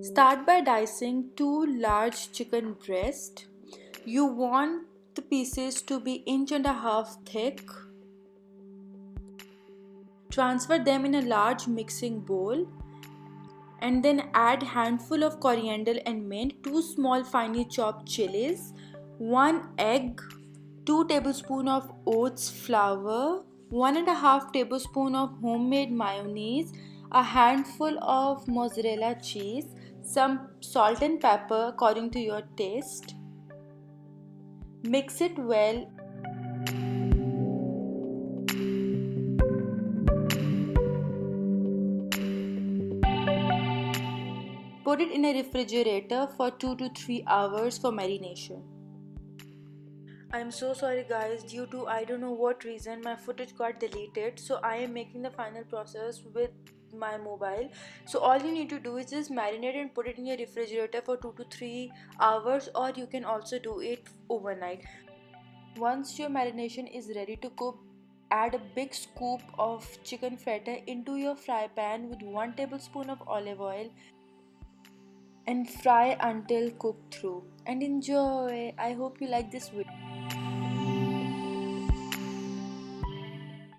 Start by dicing 2 large chicken breasts. You want the pieces to be 1.5 inches thick. Transfer them in a large mixing bowl and then add handful of coriander and mint, 2 small finely chopped chilies, 1 egg, 2 tablespoons of oats flour, 1.5 tablespoon of homemade mayonnaise, a handful of mozzarella cheese, some salt and pepper according to your taste. Mix it well. Put it in a refrigerator for 2 to 3 hours for marination. I'm so sorry guys, due to I don't know what reason my footage got deleted, so I am making the final process with my mobile. So all you need to do is just marinate and put it in your refrigerator for 2 to 3 hours, or you can also do it overnight. Once your marination is ready to cook, add a big scoop of chicken fritter into your fry pan with 1 tablespoon of olive oil and fry until cooked through. And enjoy. I hope you like this video.